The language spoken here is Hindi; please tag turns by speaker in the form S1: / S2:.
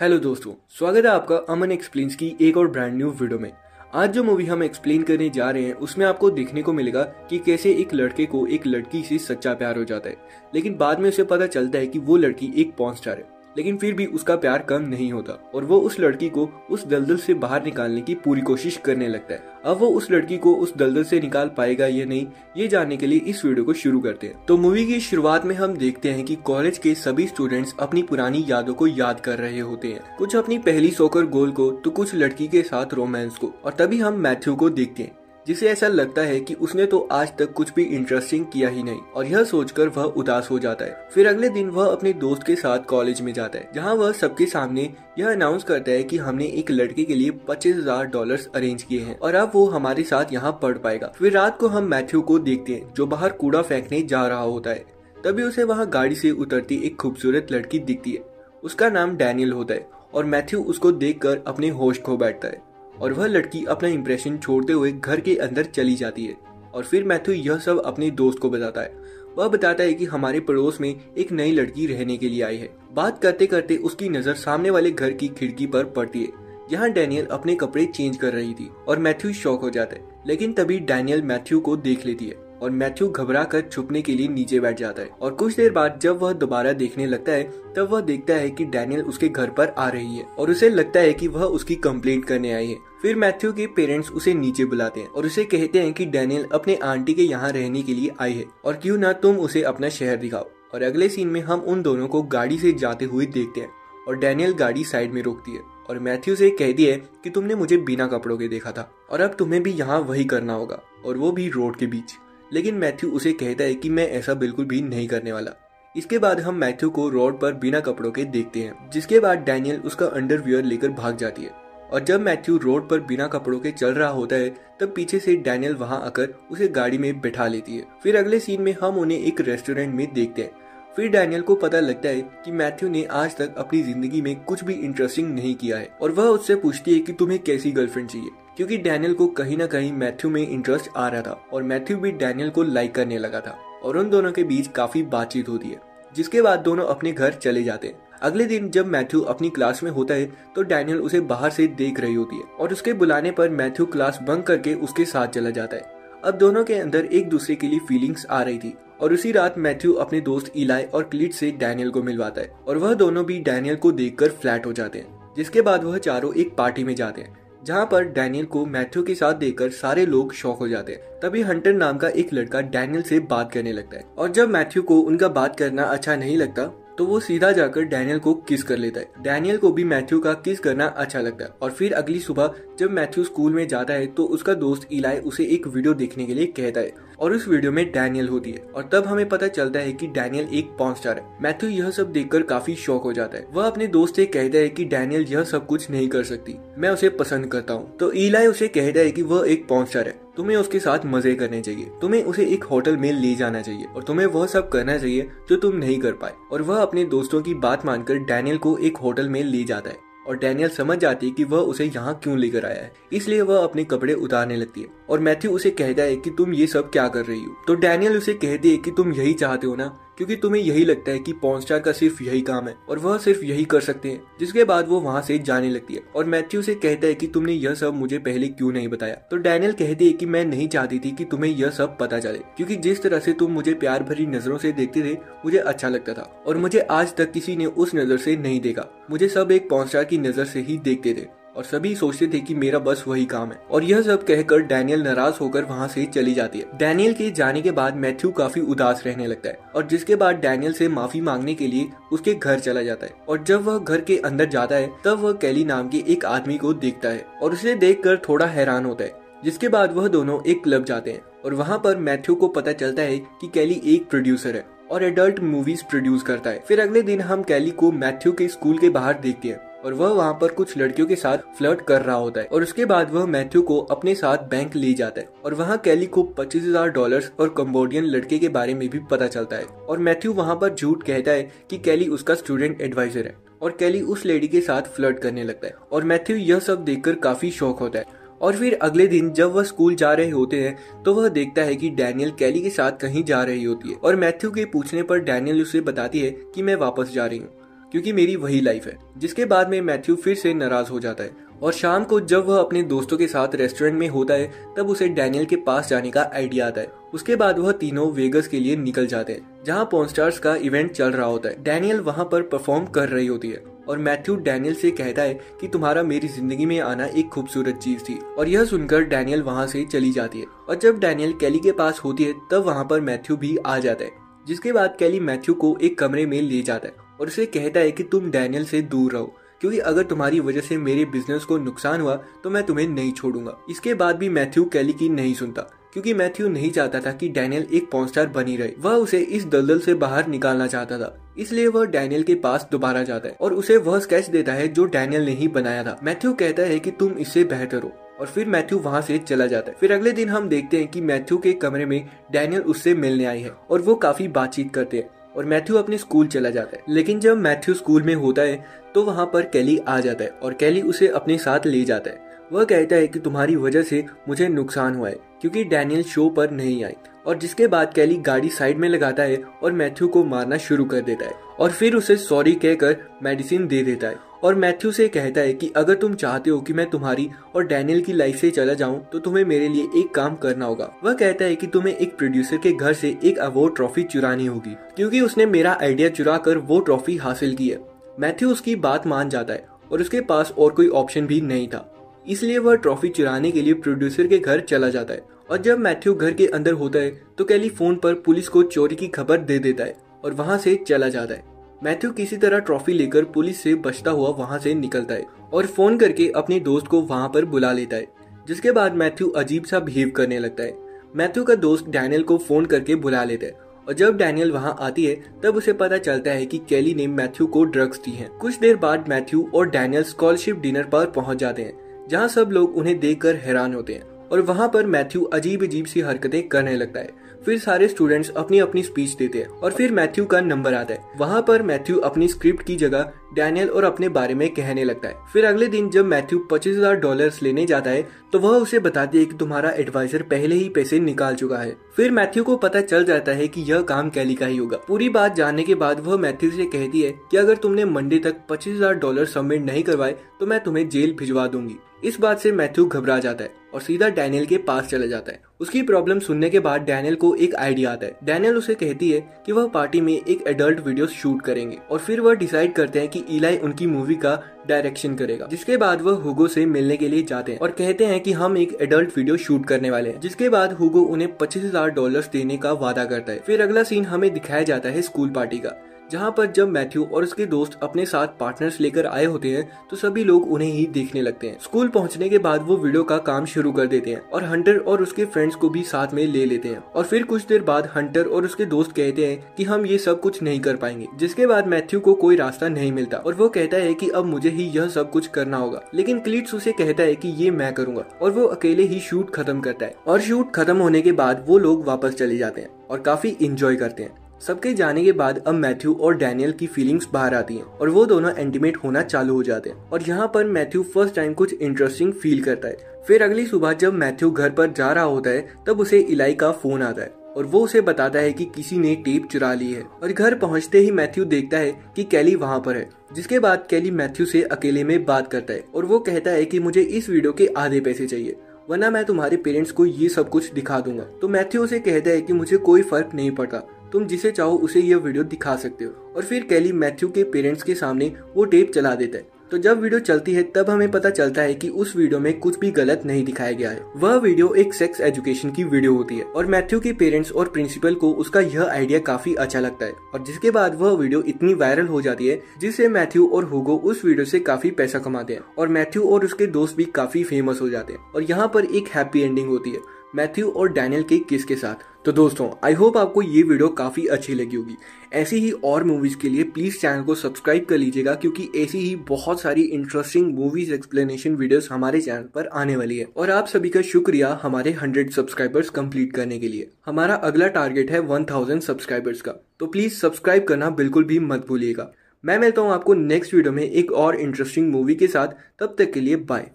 S1: हेलो दोस्तों, स्वागत है आपका अमन एक्सप्लेन्स की एक और ब्रांड न्यू वीडियो में। आज जो मूवी हम एक्सप्लेन करने जा रहे हैं उसमें आपको देखने को मिलेगा कि कैसे एक लड़के को एक लड़की से सच्चा प्यार हो जाता है, लेकिन बाद में उसे पता चलता है कि वो लड़की एक पॉर्न स्टार है। लेकिन फिर भी उसका प्यार कम नहीं होता और वो उस लड़की को उस दलदल से बाहर निकालने की पूरी कोशिश करने लगता है। अब वो उस लड़की को उस दलदल से निकाल पाएगा या नहीं, ये जानने के लिए इस वीडियो को शुरू करते हैं। तो मूवी की शुरुआत में हम देखते हैं कि कॉलेज के सभी स्टूडेंट्स अपनी पुरानी यादों को याद कर रहे होते हैं, कुछ अपनी पहली सॉकर गोल को तो कुछ लड़की के साथ रोमांस को। और तभी हम मैथ्यू को देखते हैं जिसे ऐसा लगता है कि उसने तो आज तक कुछ भी इंटरेस्टिंग किया ही नहीं, और यह सोचकर वह उदास हो जाता है। फिर अगले दिन वह अपने दोस्त के साथ कॉलेज में जाता है, जहां वह सबके सामने यह अनाउंस करता है कि हमने एक लड़के के लिए $25,000 अरेंज किए हैं और अब वो हमारे साथ यहाँ पढ़ पाएगा। फिर रात को हम मैथ्यू को देखते हैं जो बाहर कूड़ा फेंकने जा रहा होता है। तभी उसे वहाँ गाड़ी से उतरती एक खूबसूरत लड़की दिखती है। उसका नाम डैनियल होता है और मैथ्यू उसको देखकर अपने होश खो बैठता है और वह लड़की अपना इंप्रेशन छोड़ते हुए घर के अंदर चली जाती है। और फिर मैथ्यू यह सब अपने दोस्त को बताता है। वह बताता है कि हमारे पड़ोस में एक नई लड़की रहने के लिए आई है। बात करते करते उसकी नजर सामने वाले घर की खिड़की पर पड़ती है, जहाँ डैनियल अपने कपड़े चेंज कर रही थी और मैथ्यू शॉक हो जाता है। लेकिन तभी डैनियल मैथ्यू को देख लेती है और मैथ्यू घबरा कर छुपने के लिए नीचे बैठ जाता है। और कुछ देर बाद जब वह दोबारा देखने लगता है तब वह देखता है कि डैनियल उसके घर पर आ रही है और उसे लगता है कि वह उसकी कंप्लेंट करने आई है। फिर मैथ्यू के पेरेंट्स उसे नीचे बुलाते हैं और उसे कहते हैं कि डैनियल अपने आंटी के यहाँ रहने के लिए आई है और क्यों ना तुम उसे अपना शहर दिखाओ। और अगले सीन में हम उन दोनों को गाड़ी से जाते हुए देखते हैं और डैनियल गाड़ी साइड में रोकती है और मैथ्यू से कहती है कि तुमने मुझे बिना कपड़ों के देखा था और अब तुम्हें भी यहाँ वही करना होगा, और वो भी रोड के बीच। लेकिन मैथ्यू उसे कहता है कि मैं ऐसा बिल्कुल भी नहीं करने वाला। इसके बाद हम मैथ्यू को रोड पर बिना कपड़ों के देखते हैं, जिसके बाद डैनियल उसका अंडरवियर लेकर भाग जाती है। और जब मैथ्यू रोड पर बिना कपड़ों के चल रहा होता है तब पीछे से डैनियल वहां आकर उसे गाड़ी में बिठा लेती है। फिर अगले सीन में हम उन्हें एक रेस्टोरेंट में देखते हैं। फिर डैनियल को पता लगता है कि मैथ्यू ने आज तक अपनी जिंदगी में कुछ भी इंटरेस्टिंग नहीं किया है और वह उससे पूछती है कि तुम्हें कैसी गर्लफ्रेंड चाहिए, क्योंकि डैनियल को कहीं ना कहीं मैथ्यू में इंटरेस्ट आ रहा था और मैथ्यू भी डैनियल को लाइक करने लगा था। और उन दोनों के बीच काफी बातचीत होती है, जिसके बाद दोनों अपने घर चले जाते हैं। अगले दिन जब मैथ्यू अपनी क्लास में होता है तो डैनियल उसे बाहर से देख रही होती है और उसके बुलाने पर मैथ्यू क्लास बंक करके उसके साथ चला जाता है। अब दोनों के अंदर एक दूसरे के लिए फीलिंग्स आ रही थी और उसी रात मैथ्यू अपने दोस्त इलाई और क्लीट से डैनियल को मिलवाता है और वह दोनों भी डैनियल को देखकर फ्लैट हो जाते हैं। जिसके बाद वह चारों एक पार्टी में जाते हैं, जहाँ पर डैनियल को मैथ्यू के साथ देखकर सारे लोग शॉक हो जाते हैं। तभी हंटर नाम का एक लड़का डैनियल से बात करने लगता है और जब मैथ्यू को उनका बात करना अच्छा नहीं लगता तो वो सीधा जाकर डैनियल को किस कर लेता है। डैनियल को भी मैथ्यू का किस करना अच्छा लगता है। और फिर अगली सुबह जब मैथ्यू स्कूल में जाता है तो उसका दोस्त इलाई उसे एक वीडियो देखने के लिए कहता है और उस वीडियो में डैनियल होती है और तब हमें पता चलता है कि डैनियल एक पॉर्न स्टार है। मैथ्यू यह सब देखकर काफी शॉक हो जाता है। वह अपने दोस्त से कहता है कि डैनियल यह सब कुछ नहीं कर सकती, मैं उसे पसंद करता हूँ। तो इलाई उसे कहता है कि वह एक पॉर्न स्टार है, तुम्हें उसके साथ मजे करने चाहिए, तुम्हें उसे एक होटल में ले जाना चाहिए और तुम्हें वह सब करना चाहिए जो तुम नहीं कर पाए। और वह अपने दोस्तों की बात मानकर डैनियल को एक होटल में ले जाता है और डैनियल समझ जाती है कि वह उसे यहाँ क्यों लेकर आया है, इसलिए वह अपने कपड़े उतारने लगती है और मैथ्यू उसे कहता है कि तुम ये सब क्या कर रही हो। तो डैनियल उसे कहती है कि तुम यही चाहते हो ना, क्योंकि तुम्हें यही लगता है कि पॉर्न स्टार का सिर्फ यही काम है और वह सिर्फ यही कर सकते हैं। जिसके बाद वो वहाँ से जाने लगती है और मैथ्यू से कहता है कि तुमने यह सब मुझे पहले क्यों नहीं बताया। तो डैनियल कहती है कि मैं नहीं चाहती थी कि तुम्हें यह सब पता चले, क्योंकि जिस तरह से तुम मुझे प्यार भरी नजरों से देखते थे मुझे अच्छा लगता था और मुझे आज तक किसी ने उस नजर से नहीं देखा। मुझे सब एक पॉर्न स्टार की नजर से ही देखते थे और सभी सोचते थे कि मेरा बस वही काम है। और यह सब कहकर डैनियल नाराज होकर वहाँ से चली जाती है। डैनियल के जाने के बाद मैथ्यू काफी उदास रहने लगता है और जिसके बाद डैनियल से माफी मांगने के लिए उसके घर चला जाता है। और जब वह घर के अंदर जाता है तब वह कैली नाम के एक आदमी को देखता है और उसे देखकर थोड़ा हैरान होता है। जिसके बाद वह दोनों एक क्लब जाते हैं और वहाँ पर मैथ्यू को पता चलता है कि कैली एक प्रोड्यूसर है और एडल्ट मूवीज प्रोड्यूस करता है। फिर अगले दिन हम कैली को मैथ्यू के स्कूल के बाहर देखते हैं और वह वहाँ पर कुछ लड़कियों के साथ फ्लर्ट कर रहा होता है और उसके बाद वह मैथ्यू को अपने साथ बैंक ले जाता है और वहाँ कैली को $25,000 और कंबोडियन लड़के के बारे में भी पता चलता है। और मैथ्यू वहाँ पर झूठ कहता है कि कैली उसका स्टूडेंट एडवाइजर है और कैली उस लेडी के साथ फ्लर्ट करने लगता है और मैथ्यू यह सब देखकर काफी शॉक होता है। और फिर अगले दिन जब वह स्कूल जा रहे होते हैं तो वह देखता है कि डैनियल कैली के साथ कहीं जा रही होती है और मैथ्यू के पूछने पर डैनियल उसे बताती है कि मैं वापस जा रही हूँ। क्योंकि मेरी वही लाइफ है। जिसके बाद में मैथ्यू फिर से नाराज हो जाता है और शाम को जब वह अपने दोस्तों के साथ रेस्टोरेंट में होता है तब उसे डैनियल के पास जाने का आइडिया आता है। उसके बाद वह तीनों वेगस के लिए निकल जाते हैं जहां पॉर्न स्टार्स का इवेंट चल रहा होता है। डैनियल वहां पर परफॉर्म कर रही होती है और मैथ्यू डैनियल से कहता है कि तुम्हारा मेरी जिंदगी में आना एक खूबसूरत चीज थी, और यह सुनकर डैनियल वहां से चली जाती है। और जब डैनियल कैली के पास होती है तब वहां पर मैथ्यू भी आ जाता है। जिसके बाद कैली मैथ्यू को एक कमरे में ले जाता है और उसे कहता है कि तुम डैनियल से दूर रहो, क्योंकि अगर तुम्हारी वजह से मेरे बिजनेस को नुकसान हुआ तो मैं तुम्हें नहीं छोड़ूंगा। इसके बाद भी मैथ्यू कैली की नहीं सुनता, क्योंकि मैथ्यू नहीं चाहता था कि डैनियल एक पॉर्न स्टार बनी रहे। वह उसे इस दलदल से बाहर निकालना चाहता था, इसलिए वह डैनियल के पास दोबारा जाता है और उसे वह स्केच देता है जो डैनियल ने ही बनाया था। मैथ्यू कहता है कि तुम इससे बेहतर हो, और फिर मैथ्यू वहां से चला जाता है। फिर अगले दिन हम देखते हैं कि मैथ्यू के कमरे में डैनियल उससे मिलने आई है और वो काफी बातचीत करते हैं और मैथ्यू अपने स्कूल चला जाता है। लेकिन जब मैथ्यू स्कूल में होता है तो वहां पर कैली आ जाता है और कैली उसे अपने साथ ले जाता है। वह कहता है कि तुम्हारी वजह से मुझे नुकसान हुआ है क्योंकि डैनियल शो पर नहीं आई, और जिसके बाद कैली गाड़ी साइड में लगाता है और मैथ्यू को मारना शुरू कर देता है और फिर उसे सॉरी कहकर मेडिसिन दे देता है। और मैथ्यू से कहता है कि अगर तुम चाहते हो कि मैं तुम्हारी और डैनियल की लाइफ से चला जाऊं तो तुम्हें मेरे लिए एक काम करना होगा। वह कहता है कि तुम्हें एक प्रोड्यूसर के घर से एक अवार्ड ट्रॉफी चुरानी होगी, क्योंकि उसने मेरा आइडिया चुरा कर वो ट्रॉफी हासिल की है। मैथ्यू उसकी बात मान जाता है और उसके पास और कोई ऑप्शन भी नहीं था, इसलिए वह ट्रॉफी चुराने के लिए प्रोड्यूसर के घर चला जाता है। और जब मैथ्यू घर के अंदर होता है तो कैली फोन पर पुलिस को चोरी की खबर दे देता है और वहां से चला जाता है। मैथ्यू किसी तरह ट्रॉफी लेकर पुलिस से बचता हुआ वहां से निकलता है और फोन करके अपने दोस्त को वहां पर बुला लेता है। जिसके बाद मैथ्यू अजीब सा बिहेव करने लगता है। मैथ्यू का दोस्त डैनियल को फोन करके बुला लेता है और जब डैनियल वहां आती है तब उसे पता चलता है कि कैली ने मैथ्यू को ड्रग्स दी हैं। कुछ देर बाद मैथ्यू और डैनियल स्कॉलरशिप डिनर पर पहुंच जाते हैं, जहां सब लोग उन्हें देखकर हैरान होते हैं और वहां पर मैथ्यू अजीब अजीब सी हरकतें करने लगता है। फिर सारे स्टूडेंट्स अपनी अपनी स्पीच देते हैं और फिर मैथ्यू का नंबर आता है। वहां पर मैथ्यू अपनी स्क्रिप्ट की जगह डैनियल और अपने बारे में कहने लगता है। फिर अगले दिन जब मैथ्यू $25,000 लेने जाता है तो वह उसे बताती है कि तुम्हारा एडवाइजर पहले ही पैसे निकाल चुका है। फिर मैथ्यू को पता चल जाता है कि यह काम कैली का ही होगा। पूरी बात जानने के बाद वह मैथ्यू से कहती है कि अगर तुमने मंडे तक $25,000 सबमिट नहीं करवाए तो मैं तुम्हें जेल भिजवा दूंगी। इस बात से मैथ्यू घबरा जाता है और सीधा डैनियल के पास चला जाता है। उसकी प्रॉब्लम सुनने के बाद डैनियल को एक आइडिया आता है। डैनियल उसे कहती है कि वह पार्टी में एक एडल्ट वीडियो शूट करेंगे और फिर वह डिसाइड करते हैं कि इलाई उनकी मूवी का डायरेक्शन करेगा। जिसके बाद वह हुगो से मिलने के लिए जाते हैं और कहते हैं कि हम एक एडल्ट वीडियो शूट करने वाले हैं। जिसके बाद हुगो उन्हें $25,000 देने का वादा करता है। फिर अगला सीन हमें दिखाया जाता है स्कूल पार्टी का, जहां पर जब मैथ्यू और उसके दोस्त अपने साथ पार्टनर्स लेकर आए होते हैं तो सभी लोग उन्हें ही देखने लगते हैं। स्कूल पहुंचने के बाद वो वीडियो का काम शुरू कर देते हैं और हंटर और उसके फ्रेंड्स को भी साथ में ले लेते हैं। और फिर कुछ देर बाद हंटर और उसके दोस्त कहते हैं कि हम ये सब कुछ नहीं कर पाएंगे। जिसके बाद मैथ्यू को कोई रास्ता नहीं मिलता और वो कहता है कि अब मुझे ही यह सब कुछ करना होगा। लेकिन क्लीट्स उसे कहता है कि ये मैं करूंगा और वो अकेले ही शूट खत्म करता है। और शूट खत्म होने के बाद वो लोग वापस चले जाते हैं और काफी इंजॉय करते हैं। सबके जाने के बाद अब मैथ्यू और डैनियल की फीलिंग्स बाहर आती हैं और वो दोनों इंटीमेट होना चालू हो जाते हैं। और यहाँ पर मैथ्यू फर्स्ट टाइम कुछ इंटरेस्टिंग फील करता है। फिर अगली सुबह जब मैथ्यू घर पर जा रहा होता है तब उसे इलाई का फोन आता है और वो उसे बताता है कि किसी ने टेप चुरा ली है। और घर पहुंचते ही मैथ्यू देखता है कि कैली वहां पर है। जिसके बाद कैली मैथ्यू से अकेले में बात करता है और वो कहता है कि मुझे इस वीडियो के आधे पैसे चाहिए, वरना मैं तुम्हारे पेरेंट्स को ये सब कुछ दिखा दूंगा। तो मैथ्यू उसे कहता है कि मुझे कोई फर्क नहीं पड़ता, तुम जिसे चाहो उसे यह वीडियो दिखा सकते हो। और फिर कैली मैथ्यू के पेरेंट्स के सामने वो टेप चला देता है। तो जब वीडियो चलती है तब हमें पता चलता है कि उस वीडियो में कुछ भी गलत नहीं दिखाया गया है। वह वीडियो एक सेक्स एजुकेशन की वीडियो होती है और मैथ्यू के पेरेंट्स और प्रिंसिपल को उसका यह आइडिया काफी अच्छा लगता है। और जिसके बाद वह वीडियो इतनी वायरल हो जाती है जिससे मैथ्यू और हुगो उस वीडियो से काफी पैसा कमाते हैं और मैथ्यू और उसके दोस्त भी काफी फेमस हो जाते हैं। और यहाँ पर एक हैप्पी एंडिंग होती है मैथ्यू और डैनियल के किस के साथ। तो दोस्तों आई होप आपको ये वीडियो काफी अच्छी लगी होगी। ऐसी ही और मूवीज के लिए प्लीज चैनल को सब्सक्राइब कर लीजिएगा, क्योंकि ऐसी ही बहुत सारी इंटरेस्टिंग मूवीज एक्सप्लेनेशन वीडियोस हमारे चैनल पर आने वाली है। और आप सभी का शुक्रिया हमारे 100 सब्सक्राइबर्स कंप्लीट करने के लिए। हमारा अगला टारगेट है 1000 सब्सक्राइबर्स का, तो प्लीज सब्सक्राइब करना बिल्कुल भी मत भूलिएगा। मैं मिलता हूँ आपको नेक्स्ट वीडियो में एक और इंटरेस्टिंग मूवी के साथ। तब तक के लिए बाय।